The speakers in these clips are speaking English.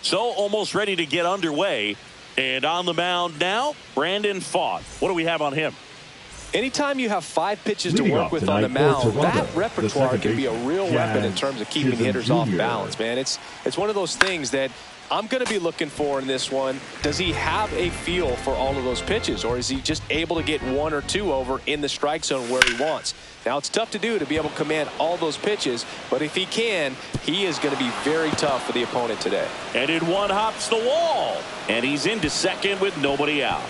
So almost ready to get underway. And on the mound now, Brandon Pfaadt. What do we have on him? Anytime you have 5 pitches to work with on the mound, that repertoire can be a real weapon in terms of keeping hitters off balance, man. It's one of those things that I'm going to be looking for in this one. Does he have a feel for all of those pitches, or is he just able to get 1 or 2 over in the strike zone where he wants? Now, it's tough to do to be able to command all those pitches, but if he can, he is going to be very tough for the opponent today. And in one hops the wall, and he's into second with nobody out.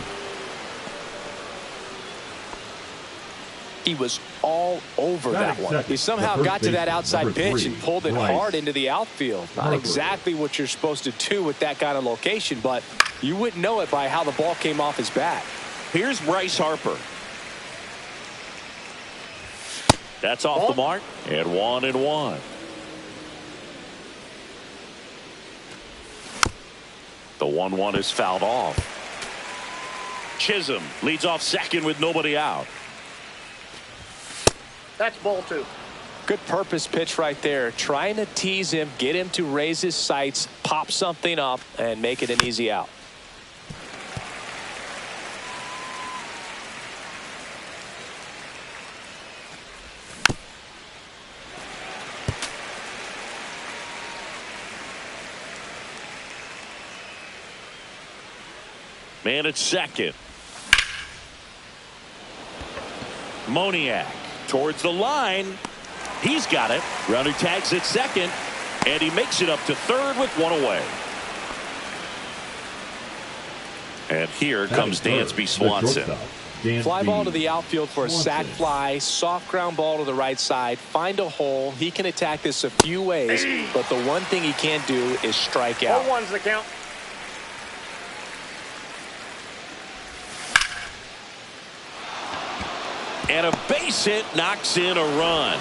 He was all over that one. He somehow got to that outside pitch and pulled it hard into the outfield. Not exactly what you're supposed to do with that kind of location, but you wouldn't know it by how the ball came off his bat. Here's Bryce Harper. That's off the mark, and 1-1. The 1-1 is fouled off. Chisholm leads off second with nobody out. That's ball 2. Good purpose pitch right there. Trying to tease him, get him to raise his sights, pop something up, and make it an easy out. Man at second. Moniak towards the line. He's got it. Runner tags at second, and he makes it up to third with 1 away. And here comes Dansby Swanson. Fly ball to the outfield for a sac fly. Soft ground ball to the right side. Find a hole. He can attack this a few ways, but the one thing he can't do is strike out. 4-1's the count. And a base hit knocks in a run.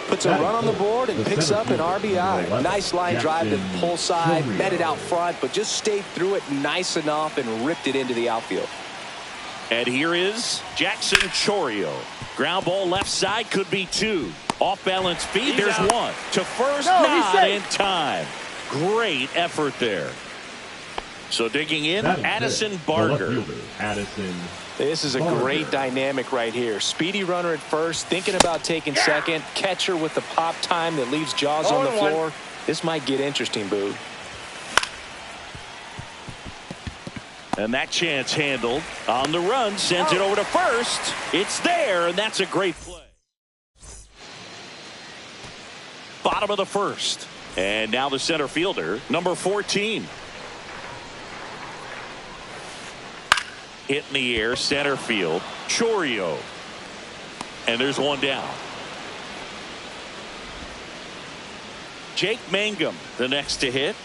Puts a run on the board and picks up an RBI. Nice line drive to the pull side, met it out front, but just stayed through it nice enough and ripped it into the outfield. And here is Jackson Chourio. Ground ball left side, could be 2. Off balance feed, there's out. 1. To first, No, not in time. Great effort there. So digging in, Addison Barger. This is a great dynamic right here. Speedy runner at first, thinking about taking second. Catcher with the pop time that leaves Jaws on the floor. This might get interesting, Boo. And that chance handled. On the run, sends it over to first. It's there, and that's a great play. Bottom of the first. And now the center fielder, number 14. Hit in the air, center field, Chourio. And there's 1 down. Jake Mangum, the next to hit.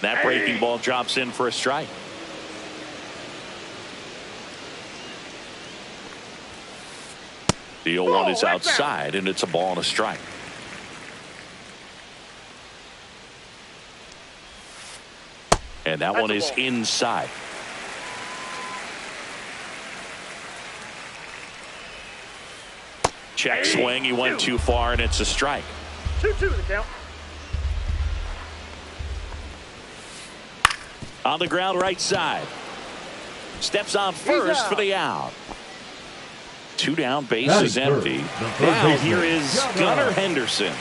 That breaking ball drops in for a strike. The 0-1 is outside, and it's a ball and a strike. And that one is inside. Check swing. He went too far, and it's a strike. 2-2 the count. On the ground right side. Steps on first for the out. 2 down, base is empty. Now here is Gunnar Henderson.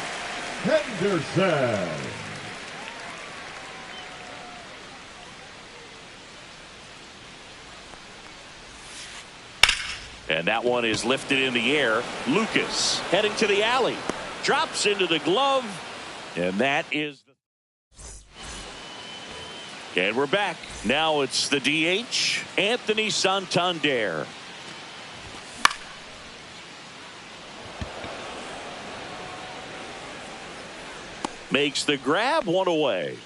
And that one is lifted in the air. Lucas heading to the alley. Drops into the glove. And that is. And we're back. Now it's the DH, Anthony Santander. Makes the grab, 1 away.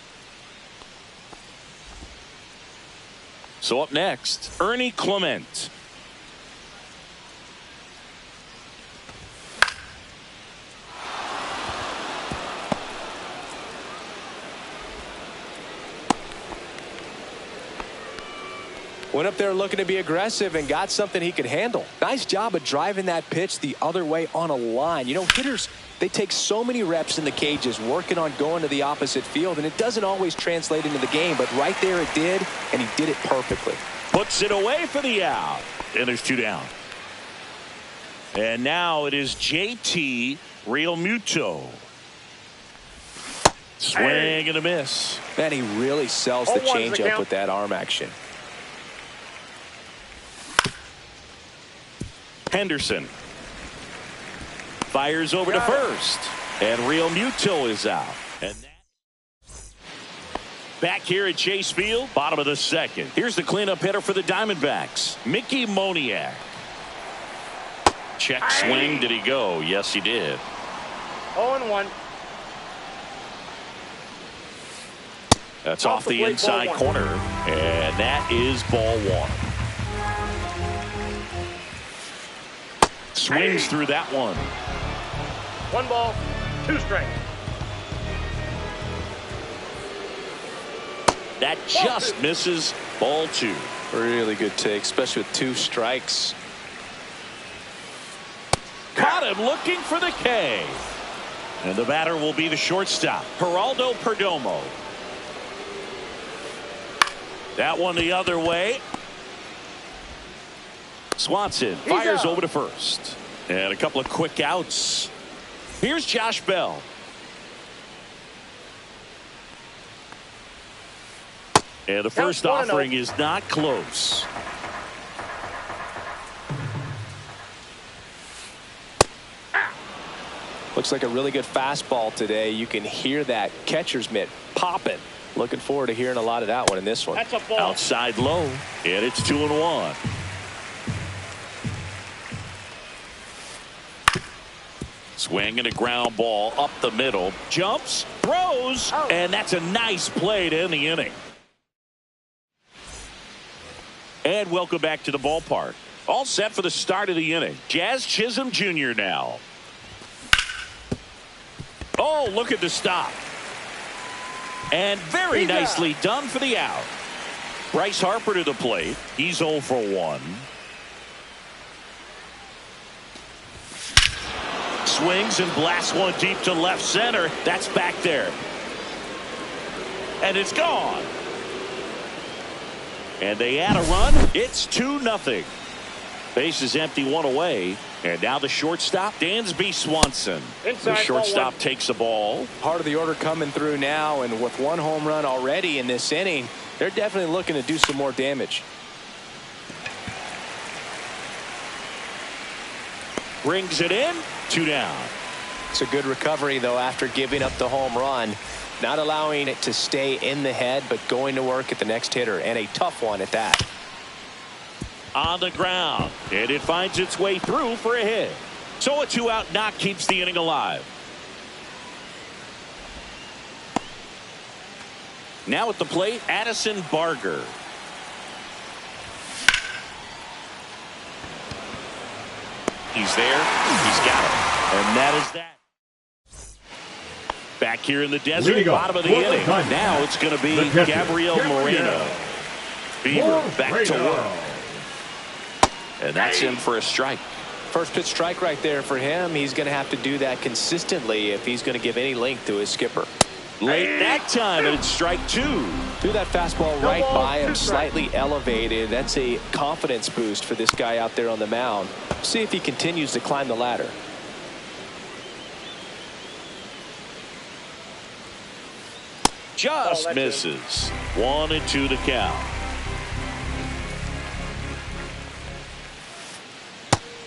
So up next, Ernie Clement. Went up there looking to be aggressive and got something he could handle. Nice job of driving that pitch the other way on a line. You know, hitters, they take so many reps in the cages working on going to the opposite field, and it doesn't always translate into the game, but right there it did, and he did it perfectly. Puts it away for the out, and there's 2 down. And now it is JT Realmuto. Swing and a miss. Man, he really sells the changeup with that arm action. Henderson fires over to first, and Realmuto is out. And back here at Chase Field, bottom of the second. Here's the cleanup hitter for the Diamondbacks, Mickey Moniak. Check swing. Did he go? Yes, he did. 0-1. That's off the inside corner, and that is ball 1. Swings through that one. 1 ball, 2 strikes. That just misses, ball 2. Really good take, especially with 2 strikes. Caught him looking for the K. And the batter will be the shortstop, Geraldo Perdomo. That one the other way. Swanson fires over to first. And a couple of quick outs. Here's Josh Bell. And the first offering is not close. Looks like a really good fastball today. You can hear that catcher's mitt popping. Looking forward to hearing a lot of that one in this one. That's a ball. Outside low, and it's 2-1. Swing and a ground ball up the middle. Jumps, throws, and that's a nice play to end the inning. And welcome back to the ballpark. All set for the start of the inning. Jazz Chisholm Jr. now. Oh, look at the stop. And very nicely done for the out. Bryce Harper to the plate. He's 0 for 1. Swings and blasts one deep to left center. That's back there. And it's gone. And they add a run. It's 2-0. Base is empty, 1 away. And now the shortstop, Dansby Swanson. The shortstop takes the ball. Part of the order coming through now, and with 1 home run already in this inning, they're definitely looking to do some more damage. Brings it in, 2 down. It's a good recovery, though, after giving up the home run. Not allowing it to stay in the head, but going to work at the next hitter, and a tough one at that. On the ground, and it finds its way through for a hit. So a 2-out knock keeps the inning alive. Now at the plate, Addison Barger. He's there. He's got it. And that is that. Back here in the desert, bottom of the inning. Now it's going to be Gabriel Moreno. Beaver back to work. And that's in for a strike. First pitch strike right there for him. He's going to have to do that consistently if he's going to give any length to his skipper. Late that time, and it's strike 2. Threw that fastball right by him, slightly elevated. That's a confidence boost for this guy out there on the mound. See if he continues to climb the ladder. Just misses. 1-2 the count.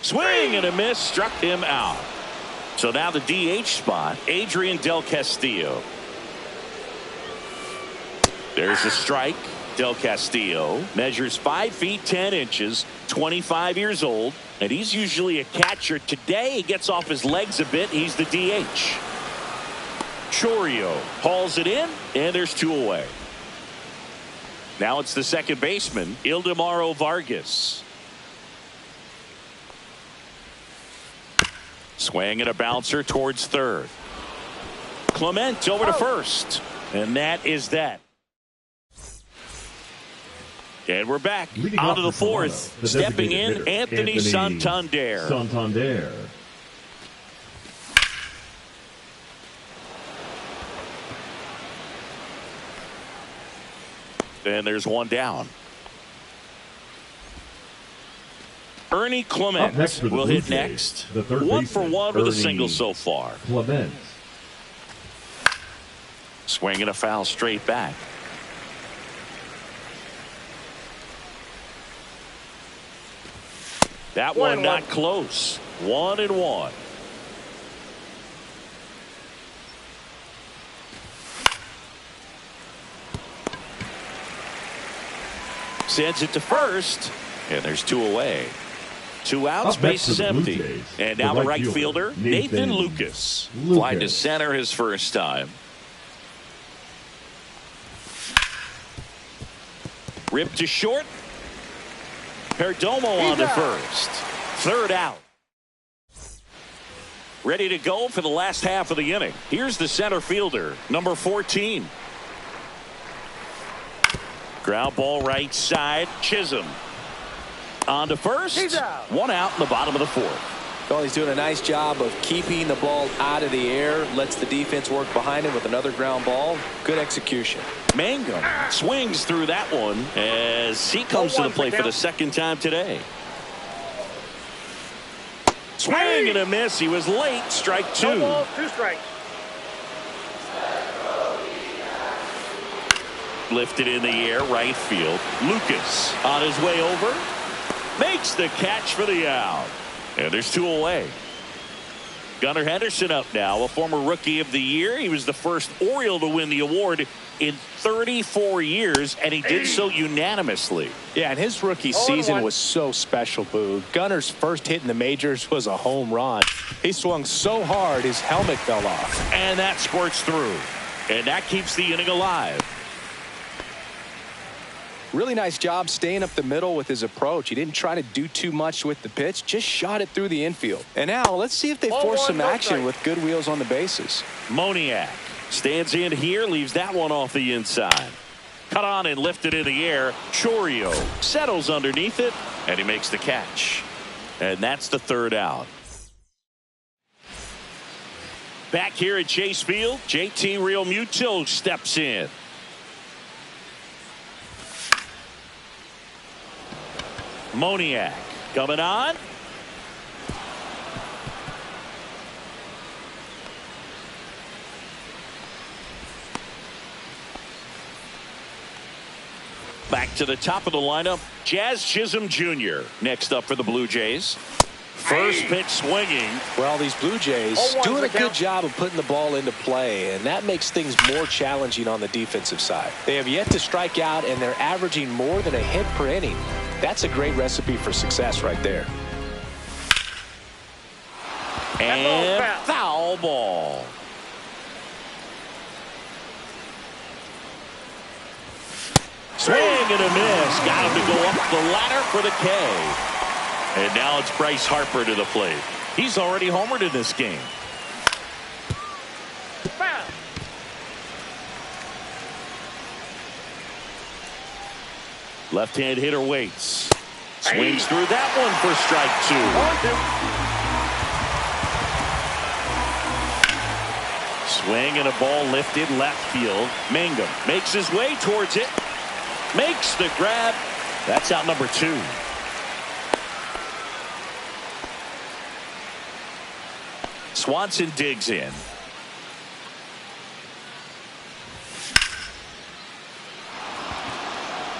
Swing and a miss, struck him out. So now the DH spot, Adrian Del Castillo. There's a strike. Del Castillo measures 5 feet 10 inches, 25 years old, and he's usually a catcher. Today he gets off his legs a bit. He's the DH. Chorio hauls it in, and there's 2 away. Now it's the second baseman, Ildemaro Vargas. Swing and a bouncer towards third. Clement over to first. And that is that. And we're back on to the fourth. Stepping in, Anthony Santander. And there's one down. Ernie Clement will hit next. 1 for 1 with a single so far. Swinging a foul straight back. That one not close. 1-1. Sends it to first, and there's 2 away. 2 outs, base is empty. And now the right fielder, Nathan Lucas. Flying to center his first time. Ripped to short. Perdomo on to first. 3rd out. Ready to go for the last half of the inning. Here's the center fielder, number 14. Ground ball right side. Chisholm on to first. 1 out in the bottom of the 4th. Well, he's doing a nice job of keeping the ball out of the air. Lets the defense work behind him with another ground ball. Good execution. Mangum swings through that one as he comes to the plate for the 2nd time today. Swing and a miss. He was late. Strike 2. 2 strikes. Lifted in the air, right field. Lucas on his way over. Makes the catch for the out. And there's 2 away. Gunnar Henderson up now, a former Rookie of the Year. He was the first Oriole to win the award in 34 years, and he did so unanimously. Yeah, and his rookie season was so special, Boo. Gunnar's first hit in the majors was a home run. He swung so hard his helmet fell off. And that squirts through. And that keeps the inning alive. Really nice job staying up the middle with his approach. He didn't try to do too much with the pitch, just shot it through the infield. And now let's see if they force some action with good wheels on the bases. Moniak stands in here, leaves that one off the inside. Cut on and lifted in the air. Chorio settles underneath it, and he makes the catch. And that's the 3rd out. Back here at Chase Field, JT Realmuto steps in. Moniak coming on. Back to the top of the lineup, Jazz Chisholm Jr. next up for the Blue Jays. First pitch swinging. Well, these Blue Jays doing a good job of putting the ball into play, and that makes things more challenging on the defensive side. They have yet to strike out, and they're averaging more than a hit per inning. That's a great recipe for success right there. And foul ball. Swing and a miss. Got him to go up the ladder for the K. And now it's Bryce Harper to the plate. He's already homered in this game. Left-hand hitter waits. Swings through that one for strike 2. Swing and a ball lifted left field. Mangum makes his way towards it. Makes the grab. That's out number 2. Swanson digs in.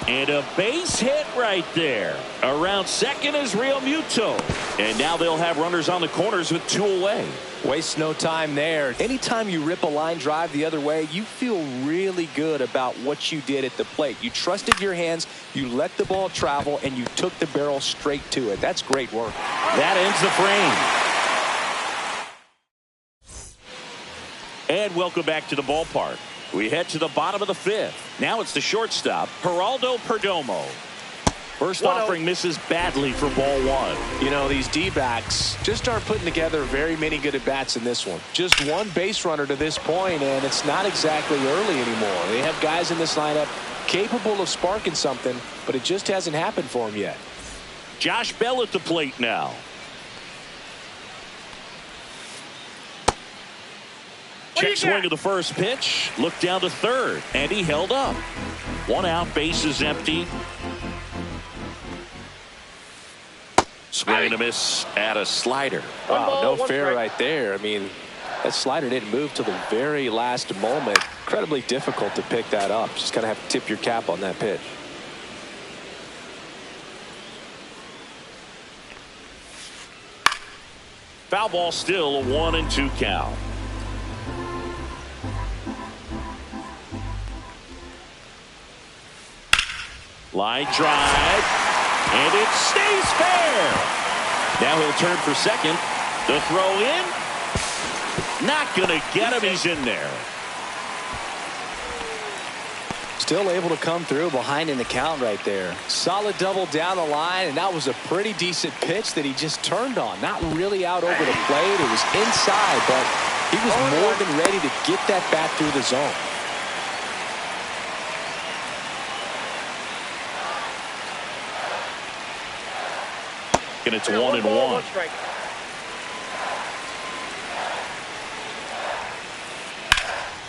And a base hit right there. Around second is Realmuto. And now they'll have runners on the corners with 2 away. Waste no time there. Anytime you rip a line drive the other way, you feel really good about what you did at the plate. You trusted your hands, you let the ball travel, and you took the barrel straight to it. That's great work. That ends the frame. And welcome back to the ballpark. We head to the bottom of the 5th. Now it's the shortstop, Geraldo Perdomo. First offering misses badly for ball 1. You know, these D-backs just aren't putting together very many good at-bats in this one. Just one base runner to this point, and it's not exactly early anymore. They have guys in this lineup capable of sparking something, but it just hasn't happened for him yet. Josh Bell at the plate now. Check swing of the first pitch. Look down to third, and he held up. 1 out, bases empty. Swing and a miss at a slider. Wow, no fair right there. I mean, that slider didn't move till the very last moment. Incredibly difficult to pick that up. Just kind of have to tip your cap on that pitch. Foul ball, still a 1-2 count. Line drive, and it stays fair. Now he'll turn for second. The throw in. Not going to get him. He's in there. Still able to come through behind in the count right there. Solid double down the line, and that was a pretty decent pitch that he just turned on. Not really out over the plate. It was inside, but he was more than ready to get that bat through the zone. And it's 1-1.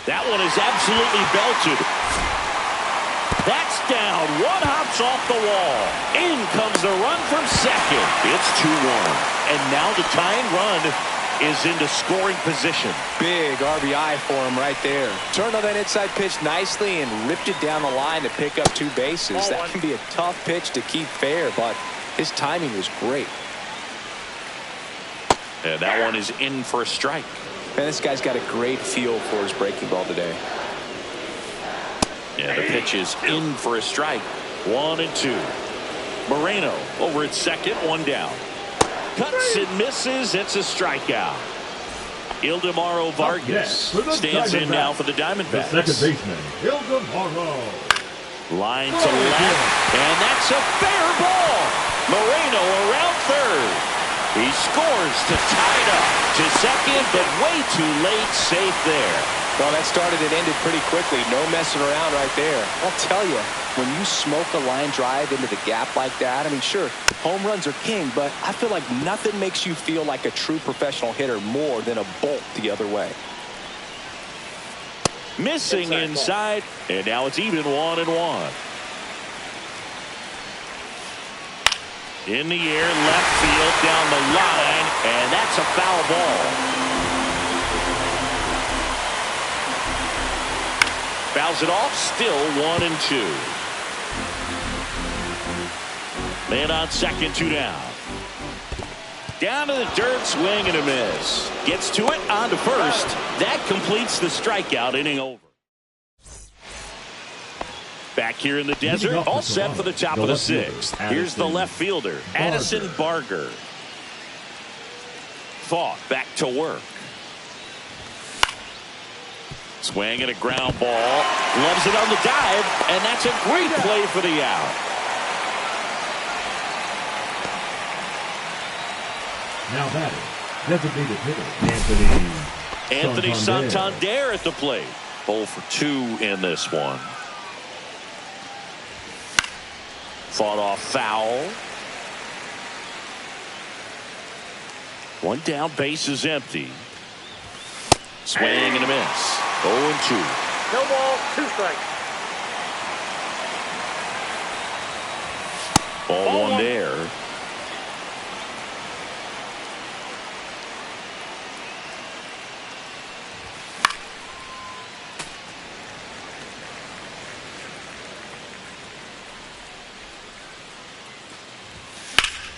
That one is absolutely belted. That's down. One hops off the wall. In comes the run from second. It's 2-1. And now the tying run is into scoring position. Big RBI for him right there. Turned on that inside pitch nicely and ripped it down the line to pick up 2 bases. That can be a tough pitch to keep fair, but his timing was great. And that one is in for a strike. Man, this guy's got a great feel for his breaking ball today. Yeah, the pitch is in for a strike. 1-2. Moreno over at second, 1 down. Cuts and misses. It's a strikeout. Ildemaro Vargas stands in now for the Diamondbacks. The second baseman, Ildemaro. Line to left, and that's a fair ball. Moreno around third. He scores to tie it up to second, but way too late. Safe there. Well, that started and ended pretty quickly. No messing around right there. I'll tell you, when you smoke a line drive into the gap like that, I mean, sure, home runs are king, but I feel like nothing makes you feel like a true professional hitter more than a bolt the other way. Missing inside, and now it's even 1-1. In the air, left field, down the line, and that's a foul ball. Fouls it off, still 1-2. Man on second, 2 down. Down to the dirt, swing and a miss. Gets to it, on to first. That completes the strikeout, inning over. Back here in the desert, all set for the top of the 6th. Here's the left fielder, Addison Barger. Thought back to work. Swing and a ground ball. Loves it on the dive, and that's a great play for the out. Now batting, designated hitter, Anthony Santander at the plate. 0 for 2 in this one. Fought off foul. 1 down, base is empty. Swing and a miss. 0-2. No ball, 2 strikes. Ball 1 there.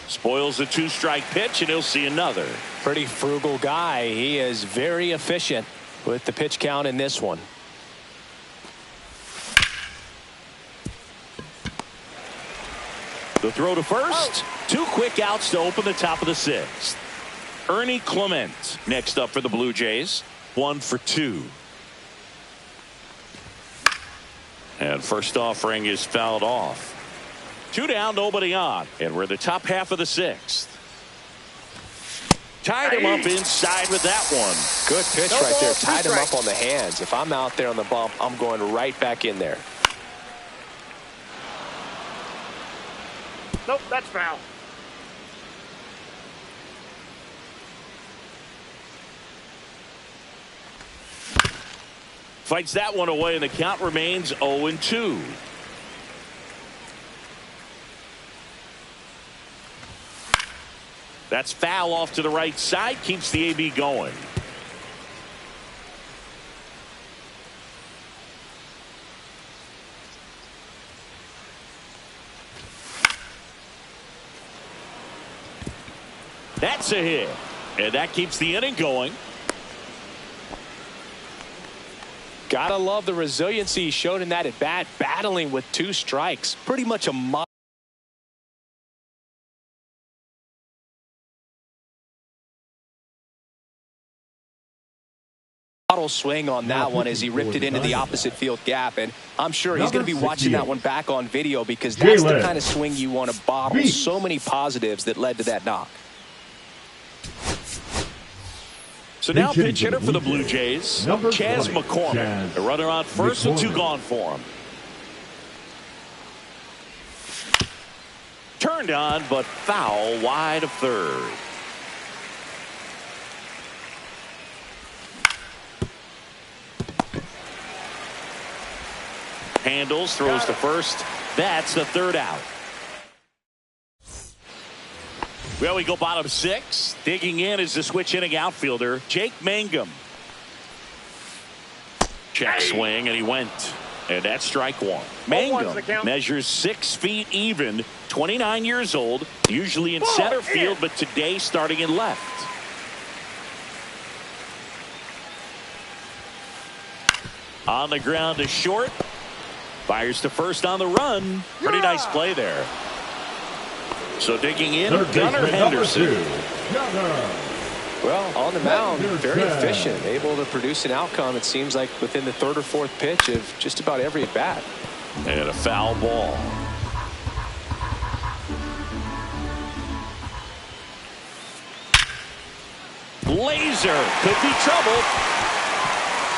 Spoils a 2-strike pitch, and he'll see another. Pretty frugal guy. He is very efficient with the pitch count in this one. The throw to first. 2 quick outs to open the top of the 6th. Ernie Clement next up for the Blue Jays. 1 for 2. And first offering is fouled off. 2 down, nobody on. And we're the top half of the 6th. Tied him up inside with that one. Good pitch right there. Tied him up on the hands. If I'm out there on the bump, I'm going right back in there. Nope, that's foul. Fights that one away, and the count remains 0-2. That's foul off to the right side. Keeps the AB going. That's a hit. And that keeps the inning going. Gotta love the resiliency he showed in that at bat, battling with 2 strikes. Pretty much a model swing on that one as he ripped it into the opposite field gap, and I'm sure he's going to be watching that one back on video because that's the kind of swing you want to bottle. So many positives that led to that knock. So now pinch hitter for the Blue Jays, Chas McCormick. A runner on first with 2 gone for him. Turned on, but foul wide of third. Handles, throws to first. That's the 3rd out. Well, we go bottom 6. Digging in is the switch inning outfielder, Jake Mangum. Check swing, and he went. And that's strike 1. Mangum measures 6 feet even, 29 years old, usually in center field, but today starting in left. On the ground to short. Fires to first on the run. Pretty nice play there. So digging in, Gunnar Henderson. Well, on the mound, very efficient, able to produce an outcome, it seems like, within the 3rd or 4th pitch of just about every at bat. And a foul ball. Laser could be trouble.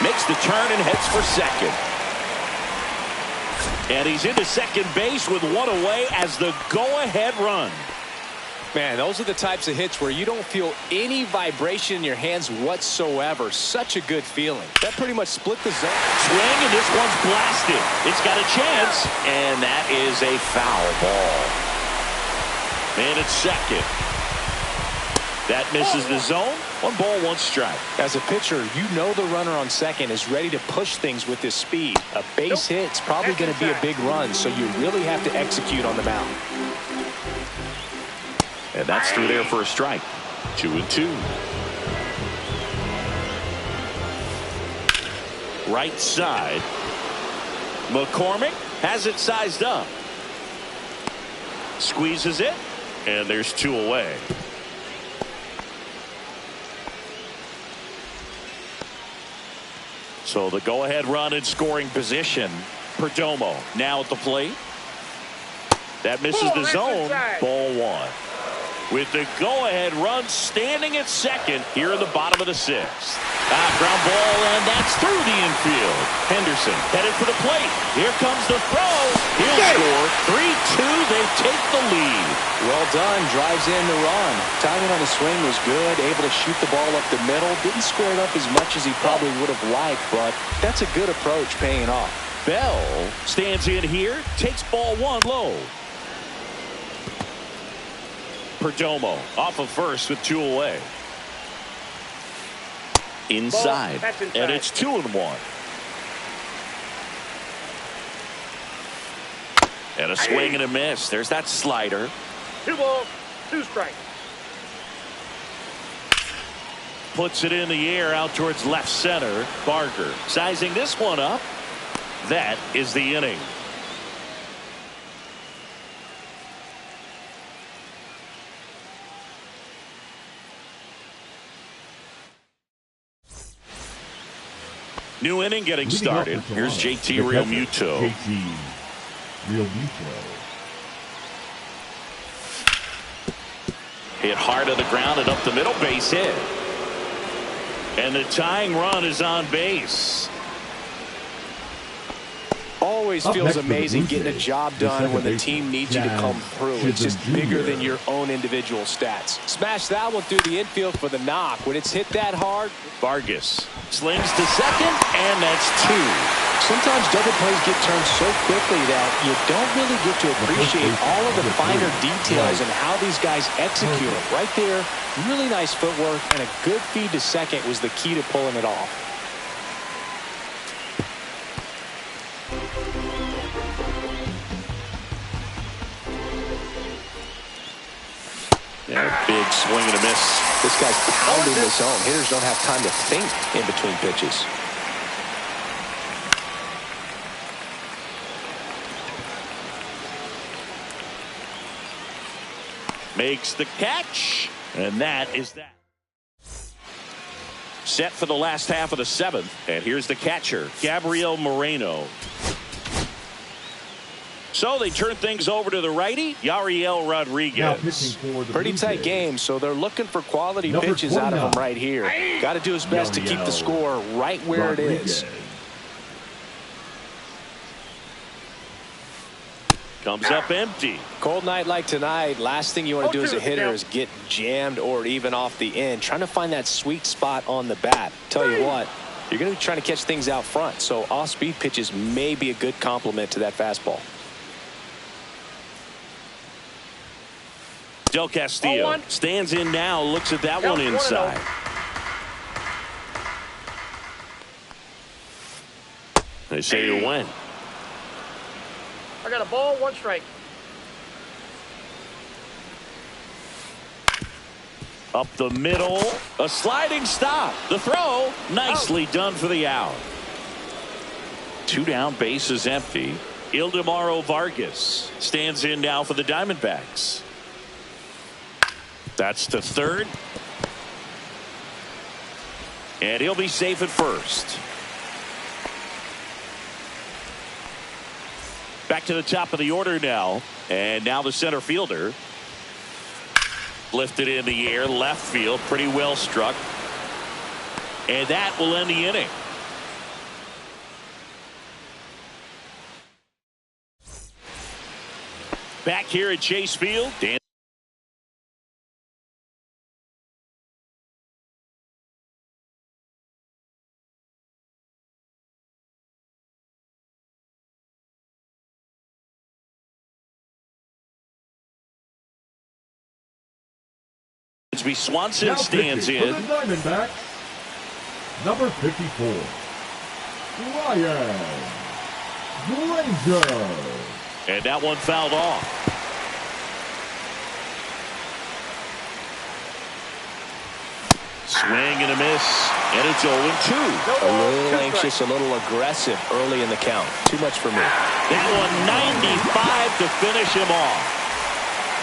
Makes the turn and heads for second. And he's into second base with 1 away as the go-ahead run. Man, those are the types of hits where you don't feel any vibration in your hands whatsoever. Such a good feeling. That pretty much split the zone. Swing, and this one's blasted. It's got a chance, and that is a foul ball. And it's second. That misses the zone. 1 ball, 1 strike. As a pitcher, you know the runner on second is ready to push things with his speed. A base hit's probably going to be a big run, so you really have to execute on the mound. And that's through there for a strike. 2-2. Right side. McCormick has it sized up. Squeezes it, and there's 2 away. So the go-ahead run in scoring position. Perdomo now at the plate. That misses the zone. Ball 1. With the go-ahead run standing at second here in the bottom of the 6th. Ground ball, and that's through the infield. Henderson headed for the plate. Here comes the throw. He'll score. 3-2. They take the lead. Well done. Drives in the run. Timing on the swing was good. Able to shoot the ball up the middle. Didn't square it up as much as he probably would have liked, but that's a good approach, paying off. Bell stands in here. Takes ball 1 low. Perdomo off of first with 2 away. Inside. And it's 2-1. And a swing and a miss. There's that slider. 2 balls, 2 strikes. Puts it in the air out towards left center. Barker sizing this one up. That is the inning. New inning getting started. Here's JT Realmuto. Hit hard to the ground and up the middle, base hit. And the tying run is on base. Always feels amazing getting a job done when the team needs you to come through. It's just bigger than your own individual stats. Smash that one through the infield for the knock. When it's hit that hard, Vargas slings to second, and that's 2. sometimes double plays get turned so quickly that you don't really get to appreciate all of the finer details and how these guys execute it. Right there, really nice footwork, and a good feed to second was the key to pulling it off. Yeah, big swing and a miss. This guy's pounding the zone. Hitters don't have time to think in between pitches. Makes the catch, and that is that. Set for the last half of the 7th, and here's the catcher, Gabriel Moreno. So they turn things over to the righty, Yariel Rodriguez. Pretty tight game, so they're looking for quality pitches out of him right here. Got to do his best to keep the score right where it is. Comes up empty. Cold night like tonight, last thing you want to do as a hitter is get jammed or even off the end. Trying to find that sweet spot on the bat. Tell you what, you're going to be trying to catch things out front, so off-speed pitches may be a good complement to that fastball. Del Castillo stands in now, looks at that one inside. They say you win. I got a ball, 1 strike. Up the middle, a sliding stop. The throw, nicely done for the out. 2 down, base is empty. Ildemaro Vargas stands in now for the Diamondbacks. That's to third. And he'll be safe at first. Back to the top of the order now. And now the center fielder. Lifted in the air, left field, pretty well struck. And that will end the inning. Back here at Chase Field, Dan Swanson stands in. For the Diamondbacks, number 54, Ryan Granger. And that one fouled off. Swing and a miss, and it's 0-2. A little anxious, a little aggressive early in the count. Too much for me. That one 95 to finish him off.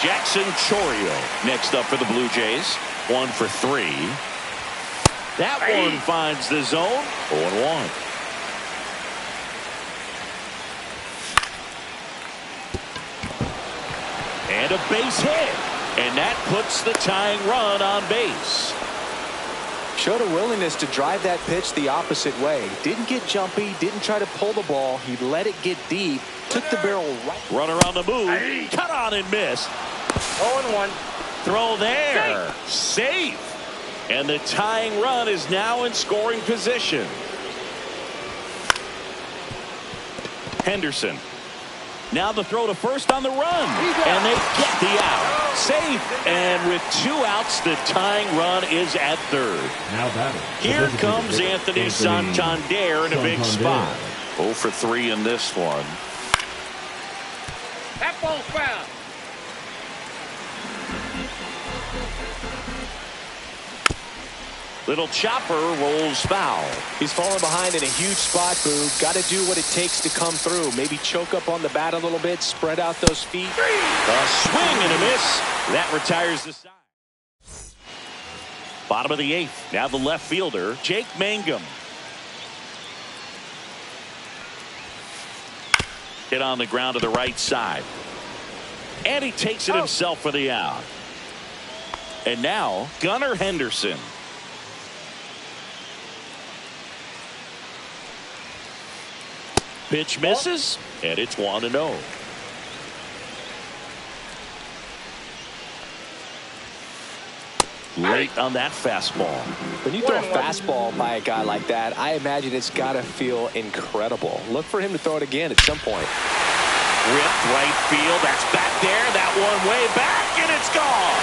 Jackson Chourio next up for the Blue Jays. 1 for 3. That one finds the zone. 0-1. And a base hit. And that puts the tying run on base. Showed a willingness to drive that pitch the opposite way. Didn't get jumpy, didn't try to pull the ball. He let it get deep, took the barrel right. Runner on the move, cut on and missed. 0-1. Throw there, safe. And the tying run is now in scoring position. Henderson. Now the throw to first on the run. And they get the out. Safe. And with 2 outs, the tying run is at third. Here comes Anthony Santander in a big spot. 0 for 3 in this one. That ball's foul. Little chopper rolls foul. He's falling behind in a huge spot, Boog. Got to do what it takes to come through. Maybe choke up on the bat a little bit, spread out those feet. A swing and a miss. That retires the side. Bottom of the 8th. Now the left fielder, Jake Mangum. Hit on the ground to the right side. And he takes it himself for the out. And now Gunnar Henderson. Pitch misses, and it's 1-0. Late on that fastball. When you throw a fastball by a guy like that, I imagine it's got to feel incredible. Look for him to throw it again at some point. Ripped right field. That's back there. That one way back, and it's gone.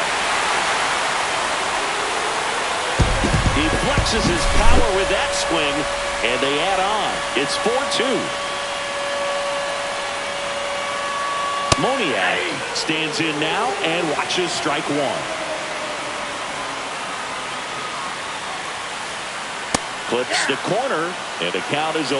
He flexes his power with that swing, and they add on. It's 4-2. Moniak stands in now and watches strike one. Clips the corner, and the count is 0-2.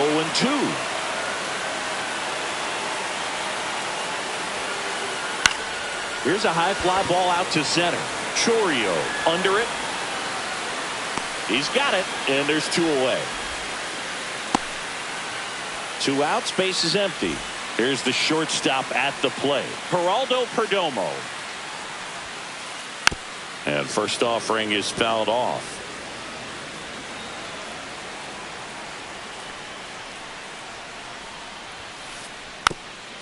Here's a high fly ball out to center. Chorio under it. He's got it, and there's 2 away. 2 outs, base is empty. Here's the shortstop at the plate, Geraldo Perdomo. And first offering is fouled off.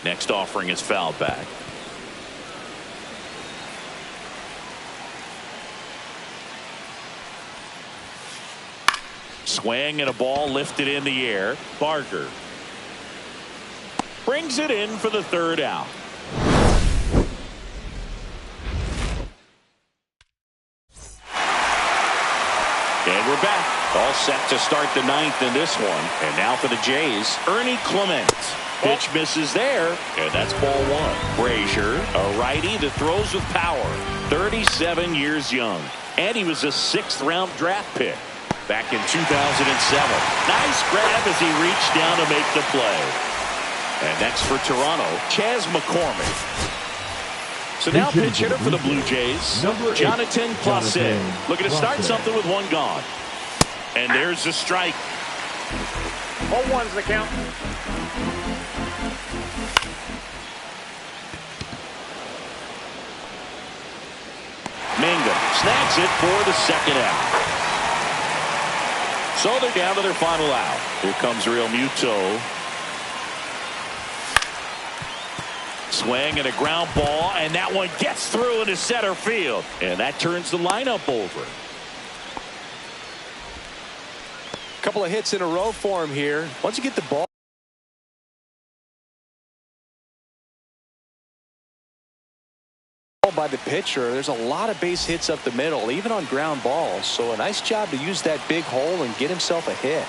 Next offering is fouled back. Swing and a ball lifted in the air. Barger brings it in for the 3rd out. And we're back. All set to start the 9th in this one. And now for the Jays, Ernie Clement. Pitch misses there, and that's ball 1. Brazier, a righty that throws with power. 37 years young. And he was a 6th-round draft pick back in 2007. Nice grab as he reached down to make the play. And next for Toronto, Chas McCormick. So now pinch hitter for the Blue Jays, Jonathan Clausen. Looking to start something with 1 gone. And there's the strike. 0-1's the count. Mangum snags it for the 2nd out. So they're down to their final out. Here comes Real Muto. Swing and a ground ball, and that one gets through into center field. And that turns the lineup over. A couple of hits in a row for him here. Once you get the ball by the pitcher, there's a lot of base hits up the middle, even on ground balls. So a nice job to use that big hole and get himself a hit.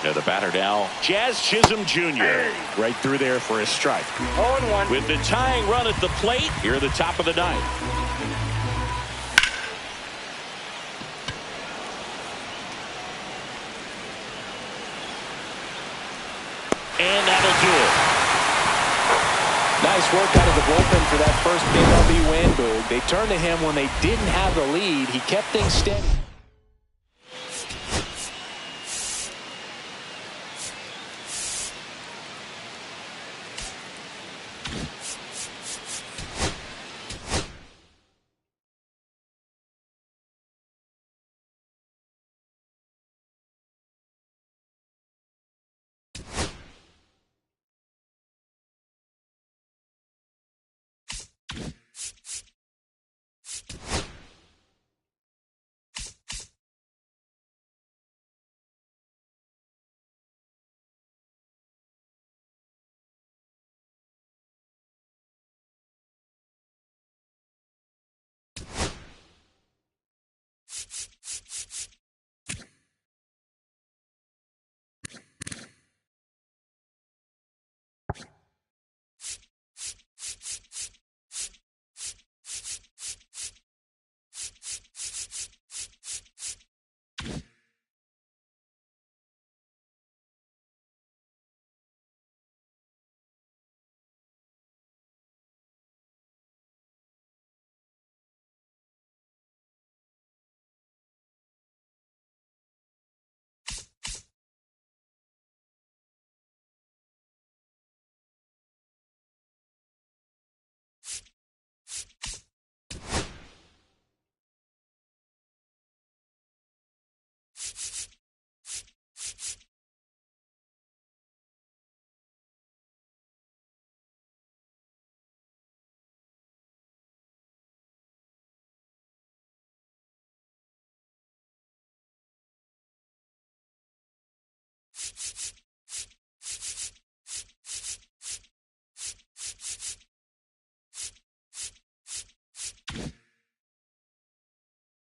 Yeah, the batter now, Jazz Chisholm Jr. Right through there for a strike. 0-1. With the tying run at the plate, here at the top of the 9th. And that'll do it. Nice work out of the bullpen for that first MLB win, Boog. They turned to him when they didn't have the lead. He kept things steady.